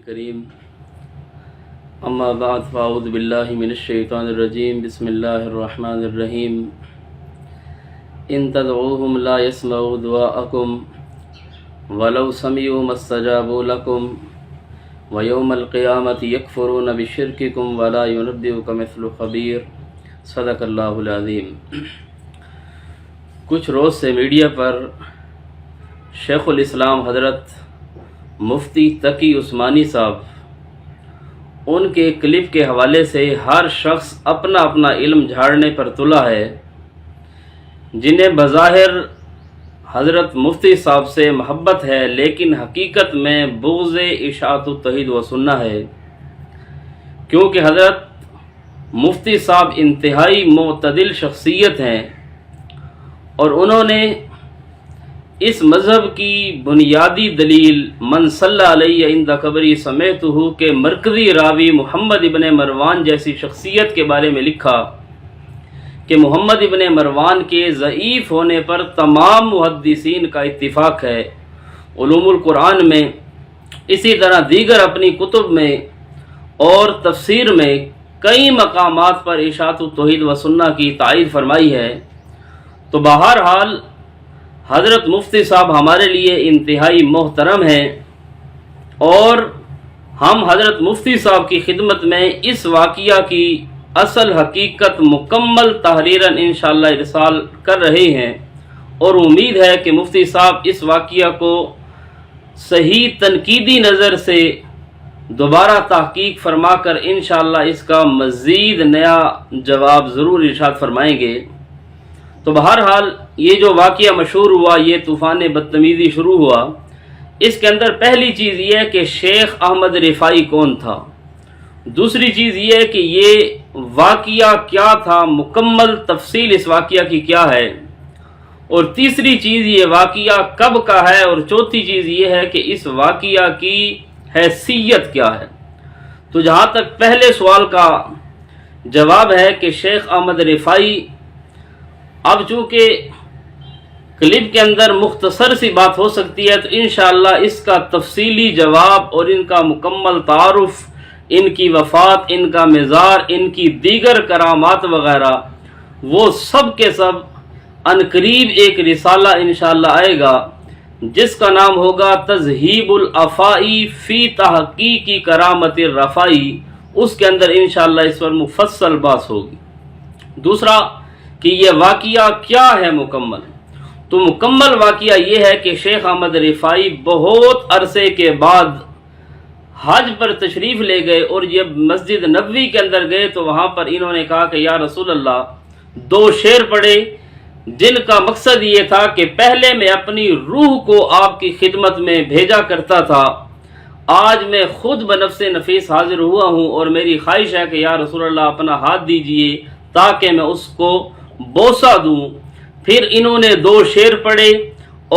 الكريم اما بعد فاعوذ باللہ من الشیطان الرجیم بسم اللہ الرحمن الرحیم ان تدعوهم لا يسمعوا دعاءكم ولو سمعوا ما استجابوا لكم ويوم القيامة يكفرون بشرككم ولا ينبئك مثل خبیر صدق اللہ العظیم۔ کچھ روز سے میڈیا پر شیخ الاسلام حضرت مفتی تقی عثمانی صاحب ان کے کلپ کے حوالے سے ہر شخص اپنا اپنا علم جھاڑنے پر تلا ہے، جنہیں بظاہر حضرت مفتی صاحب سے محبت ہے لیکن حقیقت میں بغض اشاعت التوحید و سنہ ہے، کیونکہ حضرت مفتی صاحب انتہائی معتدل شخصیت ہیں اور انہوں نے اس مذہب کی بنیادی دلیل من صلی علیہ عند قبری سمیتہ کے مرکزی راوی محمد ابن مروان جیسی شخصیت کے بارے میں لکھا کہ محمد ابن مروان کے ضعیف ہونے پر تمام محدثین کا اتفاق ہے۔ علوم القرآن میں اسی طرح دیگر اپنی کتب میں اور تفسیر میں کئی مقامات پر اشاعت التوحید و سنہ کی تائید فرمائی ہے۔ تو بہرحال حضرت مفتی صاحب ہمارے لیے انتہائی محترم ہیں اور ہم حضرت مفتی صاحب کی خدمت میں اس واقعہ کی اصل حقیقت مکمل تحریراً انشاءاللہ ارسال کر رہے ہیں، اور امید ہے کہ مفتی صاحب اس واقعہ کو صحیح تنقیدی نظر سے دوبارہ تحقیق فرما کر انشاءاللہ اس کا مزید نیا جواب ضرور ارشاد فرمائیں گے۔ تو بہرحال یہ جو واقعہ مشہور ہوا، یہ طوفان بدتمیزی شروع ہوا، اس کے اندر پہلی چیز یہ ہے کہ شیخ احمد رفاعی کون تھا، دوسری چیز یہ ہے کہ یہ واقعہ کیا تھا، مکمل تفصیل اس واقعہ کی کیا ہے، اور تیسری چیز یہ واقعہ کب کا ہے، اور چوتھی چیز یہ ہے کہ اس واقعہ کی حیثیت کیا ہے۔ تو جہاں تک پہلے سوال کا جواب ہے کہ شیخ احمد رفاعی، اب چونکہ کلپ کے اندر مختصر سی بات ہو سکتی ہے تو انشاءاللہ اس کا تفصیلی جواب اور ان کا مکمل تعارف، ان کی وفات، ان کا مزار، ان کی دیگر کرامات وغیرہ، وہ سب کے سب عنقریب ایک رسالہ انشاءاللہ آئے گا جس کا نام ہوگا تذہیب الافائی فی تحقیق کرامت الرفاعی۔ اس کے اندر انشاءاللہ اس پر مفصل بات ہوگی۔ دوسرا کہ یہ واقعہ کیا ہے مکمل، تو مکمل واقعہ یہ ہے کہ شیخ احمد رفاعی بہت عرصے کے بعد حج پر تشریف لے گئے، اور جب مسجد نبوی کے اندر گئے تو وہاں پر انہوں نے کہا کہ یا رسول اللہ، دو شعر پڑھے جن کا مقصد یہ تھا کہ پہلے میں اپنی روح کو آپ کی خدمت میں بھیجا کرتا تھا، آج میں خود بنفس نفیس حاضر ہوا ہوں اور میری خواہش ہے کہ یا رسول اللہ اپنا ہاتھ دیجئے تاکہ میں اس کو بوسہ دوں۔ پھر انہوں نے دو شعر پڑھے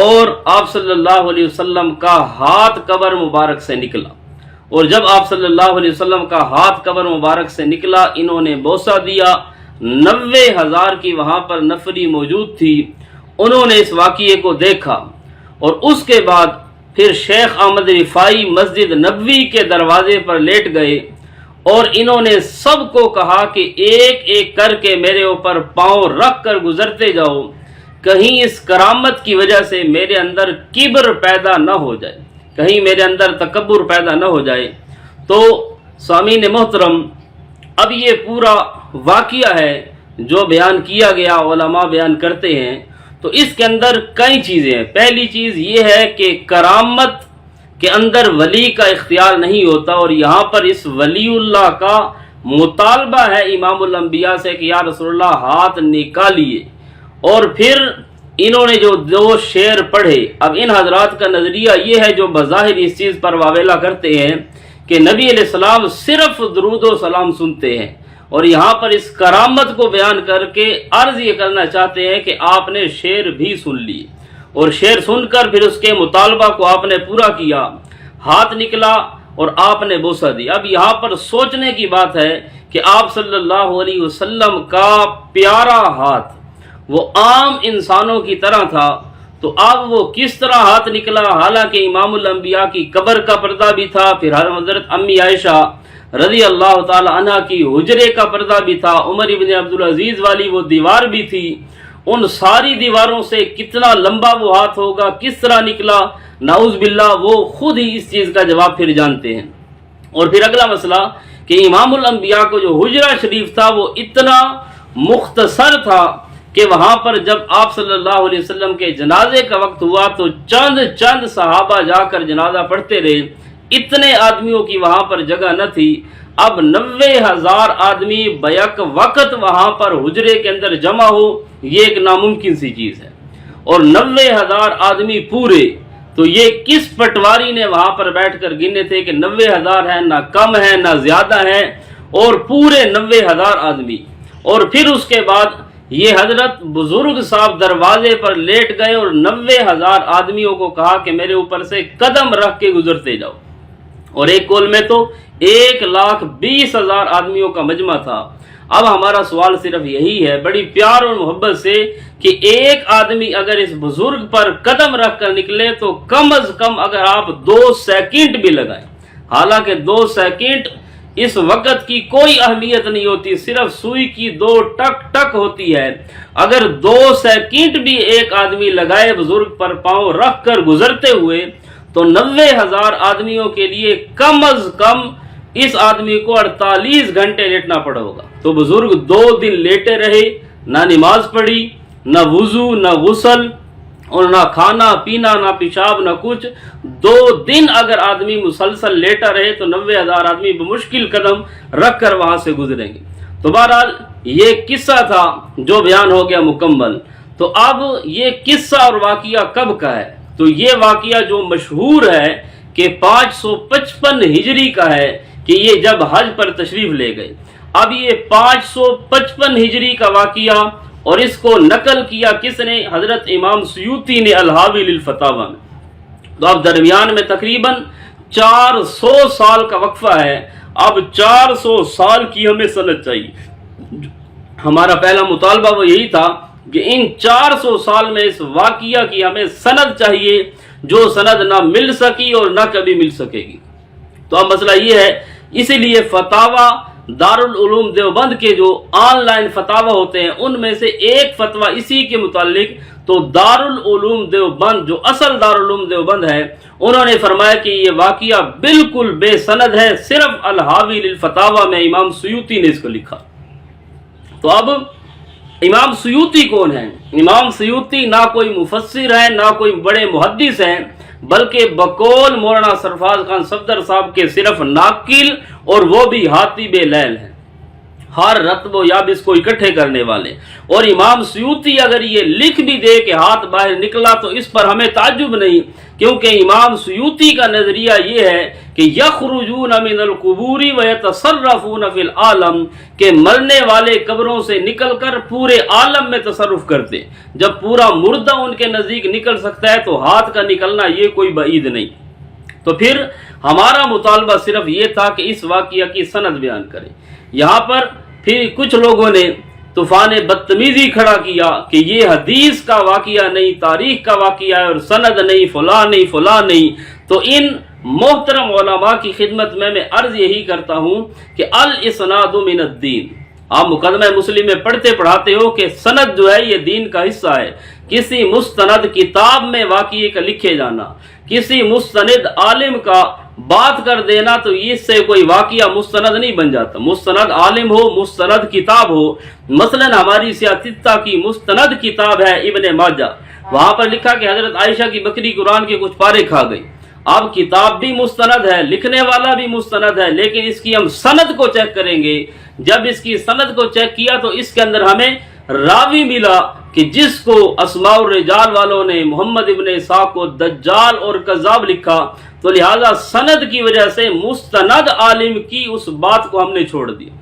اور آپ صلی اللہ علیہ وسلم کا ہاتھ قبر مبارک سے نکلا، اور جب آپ صلی اللہ علیہ وسلم کا ہاتھ قبر مبارک سے نکلا انہوں نے بوسہ دیا۔ 90,000 کی وہاں پر نفری موجود تھی، انہوں نے اس واقعے کو دیکھا، اور اس کے بعد پھر شیخ احمد رفاعی مسجد نبوی کے دروازے پر لیٹ گئے اور انہوں نے سب کو کہا کہ ایک ایک کر کے میرے اوپر پاؤں رکھ کر گزرتے جاؤ، کہیں اس کرامت کی وجہ سے میرے اندر کبر پیدا نہ ہو جائے، کہیں میرے اندر تکبر پیدا نہ ہو جائے۔ تو سامعین محترم، اب یہ پورا واقعہ ہے جو بیان کیا گیا، علماء بیان کرتے ہیں، تو اس کے اندر کئی چیزیں ہیں۔ پہلی چیز یہ ہے کہ کرامت کے اندر ولی کا اختیار نہیں ہوتا، اور یہاں پر اس ولی اللہ کا مطالبہ ہے امام الانبیاء سے کہ یا رسول اللہ ہاتھ نکالیے، اور پھر انہوں نے جو دو شعر پڑھے۔ اب ان حضرات کا نظریہ یہ ہے جو بظاہر اس چیز پر واویلا کرتے ہیں کہ نبی علیہ السلام صرف درود و سلام سنتے ہیں، اور یہاں پر اس کرامت کو بیان کر کے عرض یہ کرنا چاہتے ہیں کہ آپ نے شعر بھی سن لیے، اور شعر سن کر پھر اس کے مطالبہ کو آپ نے پورا کیا، ہاتھ نکلا اور آپ نے بوسہ دی۔ اب یہاں پر سوچنے کی بات ہے کہ آپ صلی اللہ علیہ وسلم کا پیارا ہاتھ وہ عام انسانوں کی طرح تھا، تو اب وہ کس طرح ہاتھ نکلا، حالانکہ امام الانبیاء کی قبر کا پردہ بھی تھا، پھر حضرت امی عائشہ رضی اللہ تعالی عنہ کی حجرے کا پردہ بھی تھا، عمر ابن عبدالعزیز والی وہ دیوار بھی تھی، ان ساری دیواروں سے کتنا لمبا وہ ہاتھ ہوگا، کس طرح نکلا، نعوذ باللہ وہ خود ہی اس چیز کا جواب پھر جانتے ہیں۔ اور پھر اگلا مسئلہ کہ امام الانبیاء کو جو حجرہ شریف تھا وہ اتنا مختصر تھا کہ وہاں پر جب آپ صلی اللہ علیہ وسلم کے جنازے کا وقت ہوا تو چند صحابہ جا کر جنازہ پڑھتے رہے، اتنے آدمیوں کی وہاں پر جگہ نہ تھی۔ اب 90,000 آدمی بیک وقت وہاں پر حجرے کے اندر جمع ہو، یہ ایک ناممکن سی چیز ہے، اور 90,000 آدمی پورے، تو یہ کس پٹواری نے وہاں پر بیٹھ کر گنے تھے کہ 90,000 ہیں، نہ کم ہیں نہ زیادہ ہیں، اور پورے 90,000 آدمی۔ اور پھر اس کے بعد یہ حضرت بزرگ صاحب دروازے پر لیٹ گئے اور 90,000 آدمیوں کو کہا کہ میرے اوپر سے قدم رکھ کے گزرتے جاؤ، اور ایک قول میں تو 1,20,000 آدمیوں کا مجمع تھا۔ اب ہمارا سوال صرف یہی ہے بڑی پیار اور محبت سے کہ ایک آدمی اگر اس بزرگ پر قدم رکھ کر نکلے تو کم از کم اگر آپ 2 سیکنڈ بھی لگائیں، حالانکہ 2 سیکنڈ اس وقت کی کوئی اہمیت نہیں ہوتی، صرف سوئی کی 2 ٹک ٹک ہوتی ہے، اگر 2 سیکنڈ بھی ایک آدمی لگائے بزرگ پر پاؤں رکھ کر گزرتے ہوئے تو 90,000 آدمیوں کے لیے کم از کم اس آدمی کو 48 گھنٹے لیٹنا پڑا ہوگا۔ تو بزرگ 2 دن لیٹے رہے، نہ نماز پڑھی، نہ وضو، نہ غسل، اور نہ کھانا پینا، نہ پیشاب، نہ کچھ۔ 2 دن اگر آدمی مسلسل لیٹا رہے تو 90,000 آدمی بمشکل قدم رکھ کر وہاں سے گزریں گے۔ تو بہرحال یہ قصہ تھا جو بیان ہو گیا مکمل۔ تو اب یہ قصہ اور واقعہ کب کا ہے؟ تو یہ واقعہ جو مشہور ہے کہ 555 ہجری کا ہے کہ یہ جب حج پر تشریف لے گئے۔ اب یہ 555 ہجری کا واقعہ، اور اس کو نقل کیا کس نے؟ حضرت امام سیوطی نے الحاوی للفتاوی میں۔ تو اب درمیان میں تقریباً 400 سال کا وقفہ ہے۔ اب 400 سال کی ہمیں سند چاہیے۔ ہمارا پہلا مطالبہ وہ یہی تھا کہ ان 400 سال میں اس واقعہ کی ہمیں سند چاہیے، جو سند نہ مل سکی اور نہ کبھی مل سکے گی۔ تو اب مسئلہ یہ ہے، اسی لیے فتاوی دارالعلوم دیوبند کے جو آن لائن فتاوی ہوتے ہیں ان میں سے ایک فتویٰ اسی کے متعلق، تو دارالعلوم دیوبند جو اصل دارالعلوم دیوبند ہے انہوں نے فرمایا کہ یہ واقعہ بالکل بے سند ہے، صرف الحاوی للفتاوی میں امام سیوطی نے اس کو لکھا۔ تو اب امام سیوطی کون ہیں؟ امام سیوطی نہ کوئی مفسر ہیں، نہ کوئی بڑے محدث ہیں، بلکہ بقول مولانا سرفراز خان صفدر صاحب کے صرف ناقل، اور وہ بھی حاطب لیل ہیں، ہر رتب و یابس کو اکٹھے کرنے والے۔ اور امام سیوطی اگر یہ لکھ بھی دے کہ ہاتھ باہر نکلا تو اس پر ہمیں تعجب نہیں، کیونکہ امام سیوطی کا نظریہ یہ ہے کہ یخرجون من القبور ویتصرفون فی العالم، کہ مرنے والے قبروں سے نکل کر پورے عالم میں تصرف کرتے۔ جب پورا مردہ ان کے نزدیک نکل سکتا ہے تو ہاتھ کا نکلنا یہ کوئی بعید نہیں۔ تو پھر ہمارا مطالبہ صرف یہ تھا کہ اس واقعہ کی سند بیان کریں۔ یہاں پر پھر کچھ لوگوں نے طوفان بدتمیزی کھڑا کیا کہ یہ حدیث کا واقعہ نہیں، تاریخ کا واقعہ ہے، اور سند نہیں، فلاں نہیں، فلاں نہیں۔ تو ان محترم علماء کی خدمت میں عرض یہی کرتا ہوں کہ الاسناد من الدین۔ آپ مقدمہ مسلم میں پڑھتے پڑھاتے ہو کہ سند جو ہے یہ دین کا حصہ ہے۔ کسی مستند کتاب میں واقعے کا لکھے جانا، کسی مستند عالم کا بات کر دینا، تو اس سے کوئی واقعہ مستند نہیں بن جاتا۔ مستند عالم ہو، مستند کتاب ہو، مثلا ہماری سیاستہ کی مستند کتاب ہے ابن ماجہ، وہاں پر لکھا کہ حضرت عائشہ کی بکری قرآن کے کچھ پارے کھا گئی۔ اب کتاب بھی مستند ہے، لکھنے والا بھی مستند ہے، لیکن اس کی ہم سند کو چیک کریں گے۔ جب اس کی سند کو چیک کیا تو اس کے اندر ہمیں راوی ملا کہ جس کو اسماء الرجال والوں نے محمد ابن اسحاق کو دجال اور کذاب لکھا، تو لہذا سند کی وجہ سے مستند عالم کی اس بات کو ہم نے چھوڑ دیا۔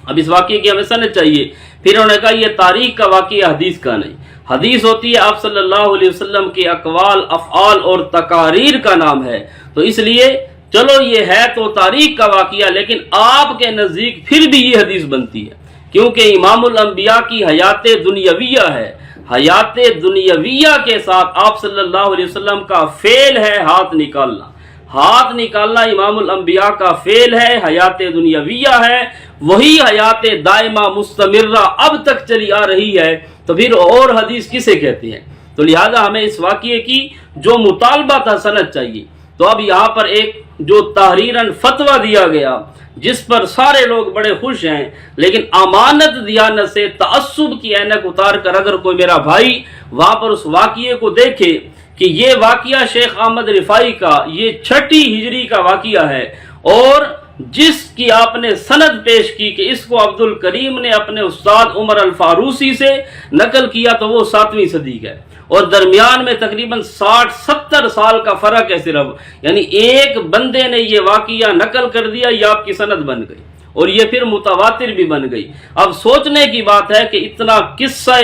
اب اس واقعے کی ہمیں سند چاہیے۔ پھر انہوں نے کہا یہ تاریخ کا واقعہ حدیث کا نہیں، حدیث ہوتی ہے آپ صلی اللہ علیہ وسلم کے اقوال، افعال اور تقاریر کا نام ہے۔ تو اس لیے چلو یہ ہے تو تاریخ کا واقعہ، لیکن آپ کے نزدیک پھر بھی یہ حدیث بنتی ہے، کیونکہ امام الانبیاء کی حیات دنیاویہ ہے۔ حیات دنیاویہ کے ساتھ آپ صلی اللہ علیہ وسلم کا فعل ہے ہاتھ نکالنا. ہاتھ نکالنا امام الانبیاء کا فعل ہے، حیات دنیاویہ ہے، وہی حیات دائمہ مستمرہ اب تک چلی آ رہی ہے، تو پھر اور حدیث کسے کہتے ہیں؟ تو لہذا ہمیں اس واقعے کی جو مطالبہ تھا سند چاہیے. تو اب یہاں پر ایک جو تحریراً فتویٰ دیا گیا جس پر سارے لوگ بڑے خوش ہیں، لیکن امانت دیانت سے تعصب کی عینک اتار کر اگر کوئی میرا بھائی وہاں پر اس واقعے کو دیکھے کہ یہ واقعہ شیخ احمد رفاعی کا یہ 6 ہجری کا واقعہ ہے، اور جس کی آپ نے سند پیش کی کہ اس کو عبد الکریم نے اپنے استاد عمر الفاروسی سے نقل کیا، تو وہ 7ویں صدی کا ہے، اور درمیان میں تقریباً 60-70 سال کا فرق ہے صرف. یعنی ایک بندے نے یہ واقعہ نقل کر دیا، یہ آپ کی سند بن گئی، اور یہ پھر متواتر بھی بن گئی. اب سوچنے کی بات ہے کہ اتنا قصہ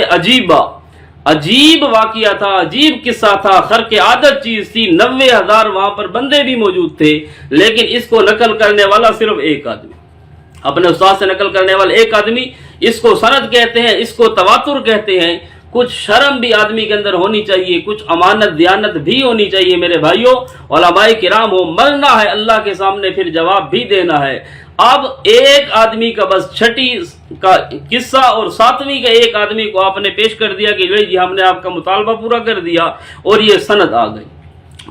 عجیب واقعہ تھا، عجیب قصہ تھا، خرق عادت چیز تھی، 90,000 وہاں پر بندے بھی موجود تھے، لیکن اس کو نقل کرنے والا صرف ایک آدمی، اپنے استاد سے نقل کرنے والا ایک آدمی. اس کو سند کہتے ہیں، اس کو تواتر کہتے ہیں. کچھ شرم بھی آدمی کے اندر ہونی چاہیے، کچھ امانت دیانت بھی ہونی چاہیے میرے بھائیوں. علماء کرام ہو، مرنا ہے اللہ کے سامنے، پھر جواب بھی دینا ہے. اب ایک آدمی کا بس 6 کا قصہ اور 7ویں کا ایک آدمی کو آپ نے پیش کر دیا کہ جی ہم نے آپ کا مطالبہ پورا کر دیا، اور یہ سند آ گئی.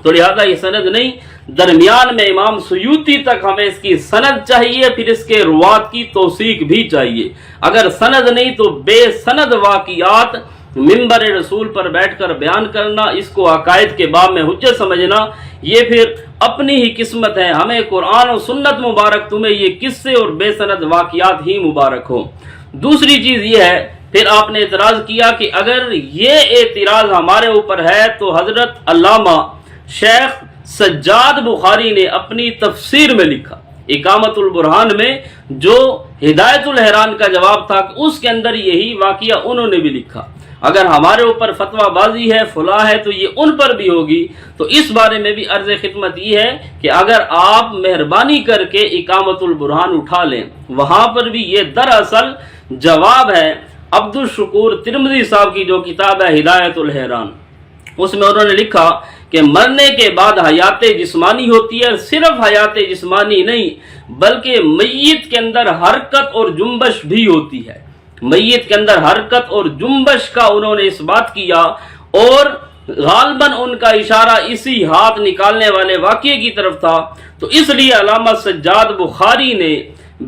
تو لہذا یہ سند نہیں، درمیان میں امام سیوطی تک ہمیں اس کی سند چاہیے، پھر اس کے روات کی توثیق بھی چاہیے. اگر سند نہیں تو بے سند واقعات منبر رسول پر بیٹھ کر بیان کرنا، اس کو عقائد کے باب میں حجت سمجھنا، یہ پھر اپنی ہی قسمت ہے. ہمیں قرآن و سنت مبارک، تمہیں یہ قصے اور بے سند واقعات ہی مبارک ہو. دوسری چیز یہ ہے، پھر آپ نے اعتراض کیا کہ اگر یہ اعتراض ہمارے اوپر ہے تو حضرت علامہ شیخ سجاد بخاری نے اپنی تفسیر میں لکھا، اقامت البرہان میں جو ہدایت الحیران کا جواب تھا، اس کے اندر یہی واقعہ انہوں نے بھی لکھا. اگر ہمارے اوپر فتویٰ بازی ہے، فلاں ہے، تو یہ ان پر بھی ہوگی. تو اس بارے میں بھی عرض خدمت یہ ہے کہ اگر آپ مہربانی کر کے اقامت البرہان اٹھا لیں، وہاں پر بھی یہ دراصل جواب ہے عبد الشکور ترمذی صاحب کی جو کتاب ہے ہدایت الحیران. اس میں انہوں نے لکھا کہ مرنے کے بعد حیات جسمانی ہوتی ہے، صرف حیات جسمانی نہیں بلکہ میت کے اندر حرکت اور جنبش بھی ہوتی ہے. میت کے اندر حرکت اور جنبش کا انہوں نے اس بات کیا، اور غالباً ان کا اشارہ اسی ہاتھ نکالنے والے واقعے کی طرف تھا. تو اس لیے علامہ سجاد بخاری نے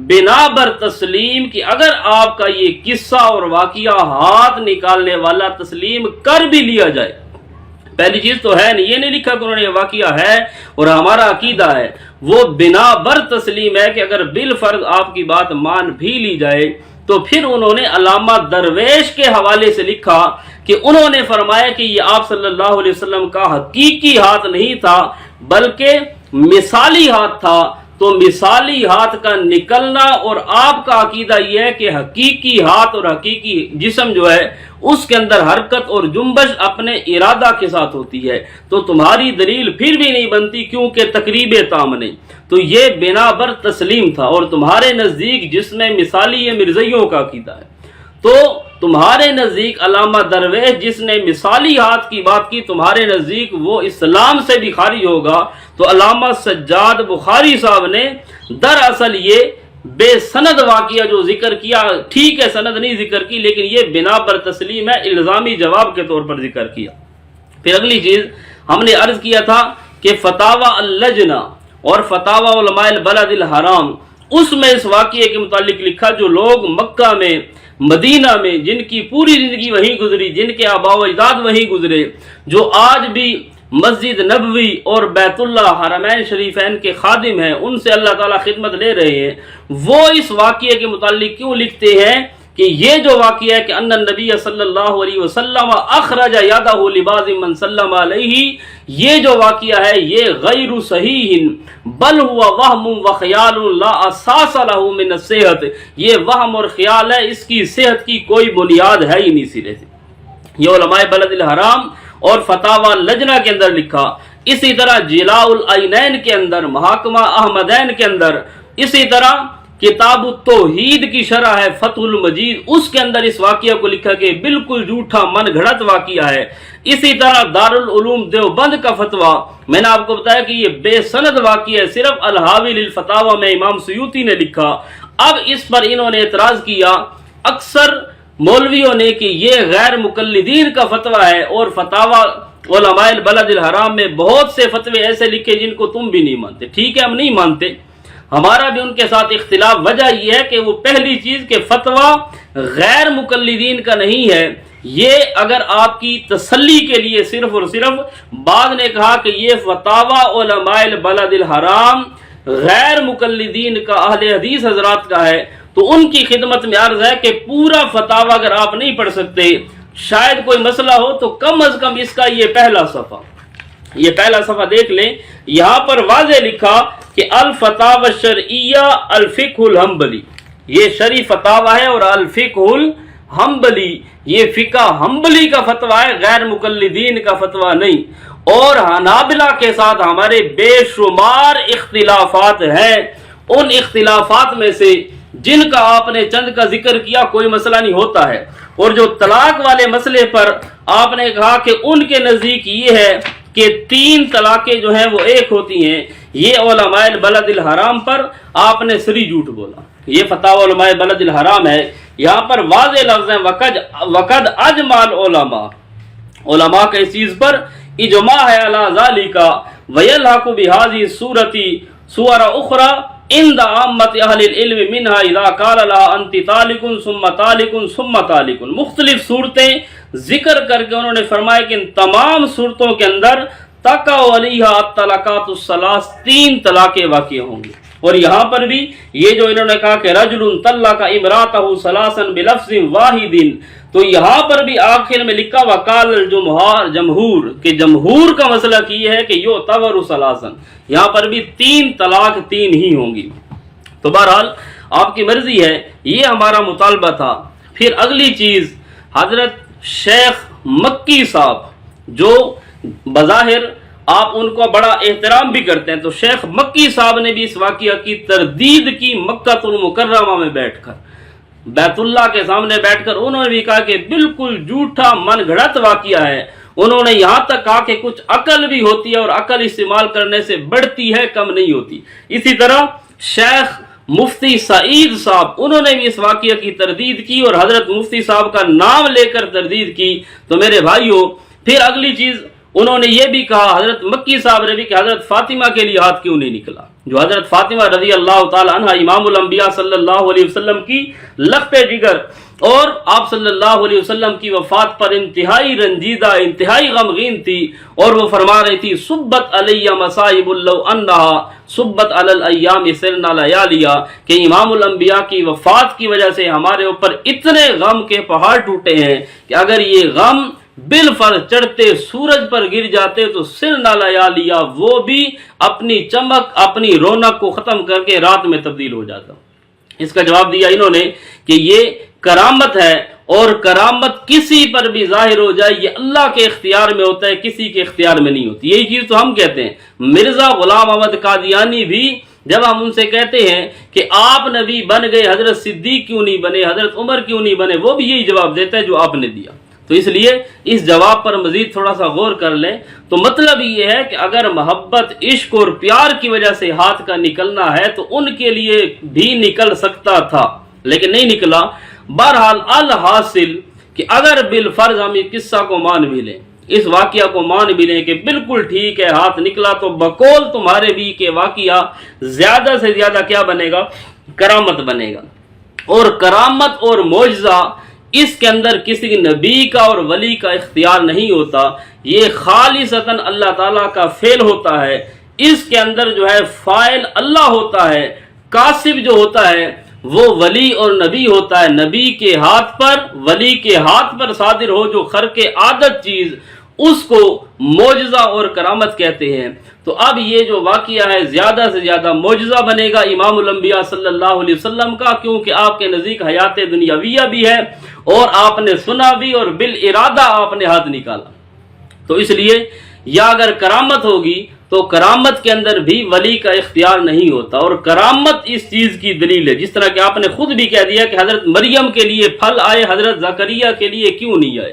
بنا بر تسلیم کہ اگر آپ کا یہ قصہ اور واقعہ ہاتھ نکالنے والا تسلیم کر بھی لیا جائے، پہلی چیز تو ہے نہیں، یہ نہیں لکھا کہ انہوں نے یہ واقعہ ہے اور ہمارا عقیدہ ہے، وہ بنا بر تسلیم ہے کہ اگر بالفرض آپ کی بات مان بھی لی جائے. تو پھر انہوں نے علامہ درویش کے حوالے سے لکھا کہ انہوں نے فرمایا کہ یہ آپ صلی اللہ علیہ وسلم کا حقیقی ہاتھ نہیں تھا بلکہ مثالی ہاتھ تھا. تو مثالی ہاتھ کا نکلنا، اور آپ کا عقیدہ یہ ہے کہ حقیقی ہاتھ اور حقیقی جسم جو ہے اس کے اندر حرکت اور جنبش اپنے ارادہ کے ساتھ ہوتی ہے. تو تمہاری دلیل پھر بھی نہیں بنتی کیونکہ تقریب تام نہیں. تو یہ بنا بر تسلیم تھا، اور تمہارے نزدیک جس میں مثالی مرزائیوں کا عقیدہ ہے، تو تمہارے نزدیک علامہ درویش جس نے مثالی ہاتھ کی بات کی، تمہارے نزدیک وہ اسلام سے بھی خارج ہوگا. تو علامہ سجاد بخاری صاحب نے دراصل یہ بے سند واقعہ جو ذکر کیا، ٹھیک ہے سند نہیں ذکر کی، لیکن یہ بنا پر تسلیم ہے، الزامی جواب کے طور پر ذکر کیا. پھر اگلی چیز ہم نے عرض کیا تھا کہ فتاوی اللجنہ اور فتاوی علماء البلد الحرام، اس میں اس واقعے کے متعلق لکھا جو لوگ مکہ میں، مدینہ میں، جن کی پوری زندگی وہیں گزری، جن کے آباء و اجداد وہیں گزرے، جو آج بھی مسجد نبوی اور بیت اللہ حرمین شریفین کے خادم ہیں، ان سے اللہ تعالیٰ خدمت لے رہے ہیں، وہ اس واقعے کے متعلق کیوں لکھتے ہیں کہ یہ جو واقعہ ہے کہ ان النبی صلی اللہ علیہ وسلم اخرج یدہ لبعض من سلم علیہ، یہ جو واقعہ ہے یہ غیر صحیح بل ہوا وہم و خیال لا اساس لہ من الصحت، یہ وہم اور خیال ہے، اس کی صحت کی کوئی بنیاد ہے ہی نہیں سرے سے. یہ علماء بلد الحرام اور فتاوی لجنہ کے اندر لکھا. اسی طرح جلاء العینین کے اندر، محاکمہ احمدین کے اندر، اسی طرح کتاب التوحید کی شرح ہے فتح المجید، اس کے اندر اس واقعہ کو لکھا کہ بالکل جھوٹا من گھڑت واقعہ ہے۔ اسی طرح دارالعلوم دیوبند کا فتویٰ، میں نے آپ کو بتایا کہ یہ بے سند واقعہ ہے، صرف الحاوی للفتاوی میں امام سیوطی نے لکھا۔ اب اس پر انہوں نے اعتراض کیا اکثر مولویوں نے کہ یہ غیر مقلدین کا فتویٰ ہے، اور فتاوی علماء البلد الحرام میں بہت سے فتوے ایسے لکھے جن کو تم بھی نہیں مانتے۔ ٹھیک ہے، ہم نہیں مانتے، ہمارا بھی ان کے ساتھ اختلاف۔ وجہ یہ ہے کہ وہ پہلی چیز کہ فتویٰ غیر مقلدین کا نہیں ہے، یہ اگر آپ کی تسلی کے لیے صرف اور صرف بعض نے کہا کہ یہ فتاوی علماء البلد الحرام غیر مقلدین کا اہل حدیث حضرات کا ہے، تو ان کی خدمت میں عرض ہے کہ پورا فتاوی اگر آپ نہیں پڑھ سکتے، شاید کوئی مسئلہ ہو، تو کم از کم اس کا یہ پہلا صفحہ دیکھ لیں۔ یہاں پر واضح لکھا کہ الفتاوی الشرعیہ الفقہ الحنبلی، یہ شرعی فتاوی ہے، اور الفقہ الحنبلی یہ فقہ حنبلی کا فتویٰ ہے، غیر مقلدین کا فتویٰ نہیں۔ اور حنابلہ کے ساتھ ہمارے بے شمار اختلافات ہیں، ان اختلافات میں سے جن کا آپ نے چند کا ذکر کیا کوئی مسئلہ نہیں ہوتا ہے، اور جو طلاق والے مسئلے پر آپ نے کہا کہ ان کے نزدیک یہ ہے کہ 3 طلاقیں جو ہیں وہ ایک ہوتی ہیں، یہ علماء البلد الحرام پر آپ نے سری جھوٹ بولا۔ یہ فتاوی علماء البلد الحرام ہے، یہاں پر واضح لفظ ہیں وقد اجمع العلماء، علماء کا اس چیز پر اجماع ہے، علی ذالک ویلحق بهذه الصورة صور اخرى عند عامة اہل العلم منها اذا قال لها انت طالق ثم طالق ثم طالق، مختلف صورتیں ذکر کر کے انہوں نے فرمایا کہ ان تمام صورتوں کے اندر تقع علیہا الطلاقات الثلاث، 3 طلاقیں واقع ہوں گی۔ اور یہاں پر بھی یہ جو انہوں نے کہا کہ رجل طلق امرأتہ ثلاثا بلفظ واحد، تو یہاں پر بھی آخر میں لکھا وقال الجمہور، کہ جمہور کا مسئلہ یہ ہے کہ یعتبر ثلاثا، یہاں پر بھی 3 طلاق 3 ہی ہوں گی۔ تو بہرحال آپ کی مرضی ہے، یہ ہمارا مطالبہ تھا۔ پھر اگلی چیز، حضرت شیخ مکی صاحب جو بظاہر آپ ان کو بڑا احترام بھی کرتے ہیں، تو شیخ مکی صاحب نے بھی اس واقعہ کی تردید کی مکہ المکرمہ میں بیٹھ کر، بیت اللہ کے سامنے بیٹھ کر انہوں نے بھی کہا کہ بالکل جھوٹا من گھڑت واقعہ ہے۔ انہوں نے یہاں تک کہا کہ کچھ عقل بھی ہوتی ہے، اور عقل استعمال کرنے سے بڑھتی ہے، کم نہیں ہوتی۔ اسی طرح شیخ مفتی سعید صاحب، انہوں نے بھی اس واقعہ کی تردید کی، اور حضرت مفتی صاحب کا نام لے کر تردید کی۔ تو میرے بھائیوں، پھر اگلی چیز انہوں نے یہ بھی کہا، حضرت مکی صاحب نے بھی، کہ حضرت فاطمہ کے لیے ہاتھ کیوں نہیں نکلا، جو حضرت فاطمہ رضی اللہ تعالی عنہ امام الانبیاء صلی اللہ علیہ وسلم کی لخت جگر، اور آپ صلی اللہ علیہ وسلم کی وفات پر انتہائی رنجیدہ، انتہائی غمگین تھی، اور وہ فرما رہی تھی صبت علی مصائب لو انہا صبت علی الایام سرنا لیالیا، کہ امام الانبیاء کی وفات کی وجہ سے ہمارے اوپر اتنے غم کے پہاڑ ٹوٹے ہیں کہ اگر یہ غم بالفرض چڑھتے سورج پر گر جاتے تو سرنا لیالیا، وہ بھی اپنی چمک، اپنی رونق کو ختم کر کے رات میں تبدیل ہو جاتا۔ اس کا جواب دیا انہوں نے کہ یہ کرامت ہے، اور کرامت کسی پر بھی ظاہر ہو جائے یہ اللہ کے اختیار میں ہوتا ہے، کسی کے اختیار میں نہیں ہوتی۔ یہی چیز تو ہم کہتے ہیں۔ مرزا غلام احمد قادیانی بھی جب ہم ان سے کہتے ہیں کہ آپ نبی بن گئے، حضرت صدیق کیوں نہیں بنے، حضرت عمر کیوں نہیں بنے، وہ بھی یہی جواب دیتا ہے جو آپ نے دیا۔ تو اس لیے اس جواب پر مزید تھوڑا سا غور کر لیں۔ تو مطلب یہ ہے کہ اگر محبت، عشق اور پیار کی وجہ سے ہاتھ کا نکلنا ہے تو ان کے لیے بھی نکل سکتا تھا، لیکن نہیں نکلا۔ بہرحال الحاصل کہ اگر بالفرض ہم اس قصہ کو مان بھی لیں، اس واقعہ کو مان بھی لیں کہ بالکل ٹھیک ہے ہاتھ نکلا، تو بقول تمہارے بھی کہ واقعہ زیادہ سے زیادہ کیا بنے گا؟ کرامت بنے گا۔ اور کرامت اور معجزہ اس کے اندر کسی نبی کا اور ولی کا اختیار نہیں ہوتا، یہ خالصتاً اللہ تعالیٰ کا فعل ہوتا ہے۔ اس کے اندر جو ہے فاعل اللہ ہوتا ہے، کاسب جو ہوتا ہے وہ ولی اور نبی ہوتا ہے۔ نبی کے ہاتھ پر، ولی کے ہاتھ پر صادر ہو جو خرق عادت چیز، اس کو معجزہ اور کرامت کہتے ہیں۔ تو اب یہ جو واقعہ ہے زیادہ سے زیادہ معجزہ بنے گا امام الانبیاء صلی اللہ علیہ وسلم کا، کیونکہ آپ کے نزدیک حیات دنیاویہ بھی ہے، اور آپ نے سنا بھی، اور بالارادہ آپ نے ہاتھ نکالا۔ تو اس لیے یا اگر کرامت ہوگی تو کرامت کے اندر بھی ولی کا اختیار نہیں ہوتا، اور کرامت اس چیز کی دلیل ہے، جس طرح کہ آپ نے خود بھی کہہ دیا کہ حضرت مریم کے لیے پھل آئے، حضرت زکریا کے لیے کیوں نہیں آئے؟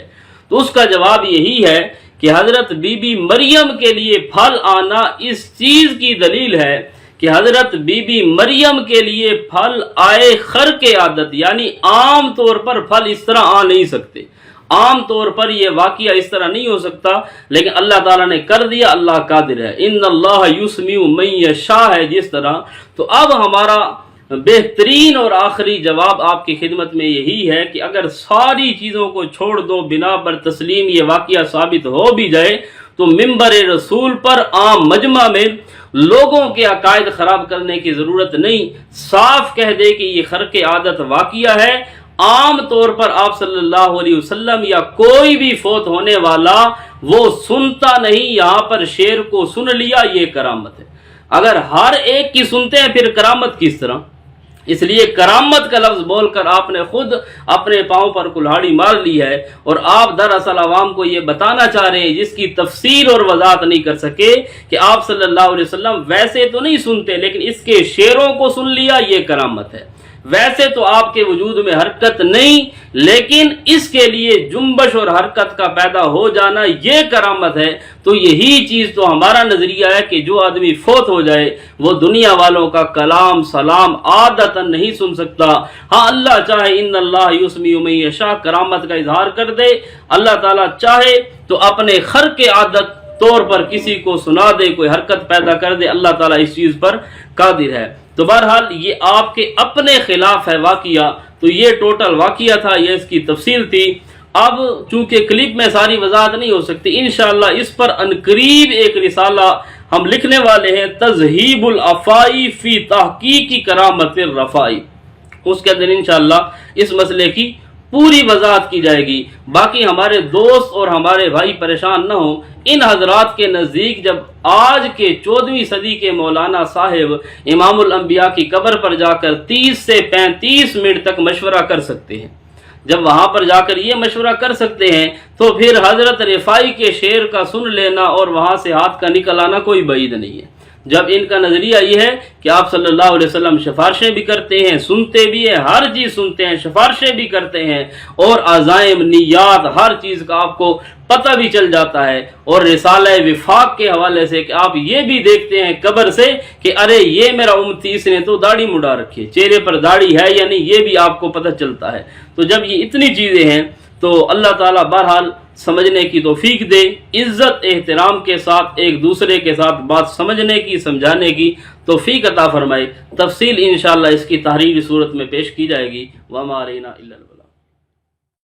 تو اس کا جواب یہی ہے کہ حضرت بی بی مریم کے لیے پھل آنا اس چیز کی دلیل ہے کہ حضرت بی بی مریم کے لیے پھل آئے خرق عادت، یعنی عام طور پر پھل اس طرح آ نہیں سکتے، عام طور پر یہ واقعہ اس طرح نہیں ہو سکتا، لیکن اللہ تعالیٰ نے کر دیا، اللہ قادر ہے، ان اللہ یسمیع من یشاء ہے جس طرح۔ تو اب ہمارا بہترین اور آخری جواب آپ کی خدمت میں یہی ہے کہ اگر ساری چیزوں کو چھوڑ دو، بنا پر تسلیم یہ واقعہ ثابت ہو بھی جائے تو منبر رسول پر عام مجمع میں لوگوں کے عقائد خراب کرنے کی ضرورت نہیں، صاف کہہ دے کہ یہ خرق عادت واقعہ ہے، عام طور پر آپ صلی اللہ علیہ وسلم یا کوئی بھی فوت ہونے والا وہ سنتا نہیں، یہاں پر شعر کو سن لیا، یہ کرامت ہے۔ اگر ہر ایک کی سنتے ہیں پھر کرامت کس طرح؟ اس لیے کرامت کا لفظ بول کر آپ نے خود اپنے پاؤں پر کلہاڑی مار لی ہے، اور آپ دراصل عوام کو یہ بتانا چاہ رہے ہیں جس کی تفسیر اور وضاحت نہیں کر سکے کہ آپ صلی اللہ علیہ وسلم ویسے تو نہیں سنتے لیکن اس کے شعروں کو سن لیا، یہ کرامت ہے۔ ویسے تو آپ کے وجود میں حرکت نہیں، لیکن اس کے لیے جنبش اور حرکت کا پیدا ہو جانا یہ کرامت ہے۔ تو یہی چیز تو ہمارا نظریہ ہے کہ جو آدمی فوت ہو جائے وہ دنیا والوں کا کلام سلام عادتاً نہیں سن سکتا، ہاں اللہ چاہے ان اللہ یسمیع من یشاء کرامت کا اظہار کر دے، اللہ تعالیٰ چاہے تو اپنے خرق عادت طور پر کسی کو سنا دے، کوئی حرکت پیدا کر دے، اللہ تعالیٰ اس چیز پر قادر ہے۔ تو بہرحال یہ آپ کے اپنے خلاف ہے واقعہ، تو یہ ٹوٹل واقعہ تھا، یہ اس کی تفصیل تھی۔ اب چونکہ کلپ میں ساری وضاحت نہیں ہو سکتی، انشاءاللہ اس پر عنقریب ایک رسالہ ہم لکھنے والے ہیں، تذہیب الافائی فی تحقیق کرامت الرفائی، اس کے اندر انشاءاللہ اس مسئلے کی پوری وضاحت کی جائے گی۔ باقی ہمارے دوست اور ہمارے بھائی پریشان نہ ہوں، ان حضرات کے نزدیک جب آج کے 14ویں صدی کے مولانا صاحب امام الانبیاء کی قبر پر جا کر 30 سے 35 منٹ تک مشورہ کر سکتے ہیں، جب وہاں پر جا کر یہ مشورہ کر سکتے ہیں تو پھر حضرت رفاعی کے شعر کا سن لینا اور وہاں سے ہاتھ کا نکل آنا کوئی بعید نہیں ہے۔ جب ان کا نظریہ یہ ہے کہ آپ صلی اللہ علیہ وسلم سفارشیں بھی کرتے ہیں، سنتے بھی ہیں، ہر چیز سنتے ہیں، سفارشیں بھی کرتے ہیں، اور عزائم نیات ہر چیز کا آپ کو پتہ بھی چل جاتا ہے، اور رسالہ وفاق کے حوالے سے کہ آپ یہ بھی دیکھتے ہیں قبر سے کہ ارے یہ میرا امتی، اس نے تو داڑھی مڈا رکھی ہے، چہرے پر داڑھی ہے یا نہیں، یہ بھی آپ کو پتہ چلتا ہے۔ تو جب یہ اتنی چیزیں ہیں تو اللہ تعالیٰ بہرحال سمجھنے کی توفیق دے، عزت احترام کے ساتھ ایک دوسرے کے ساتھ بات سمجھنے کی، سمجھانے کی توفیق عطا فرمائے۔ تفصیل انشاءاللہ اس کی تحریری صورت میں پیش کی جائے گی۔ وَمَا عَلَيْنَا إِلَّا الْبَلَاغُ۔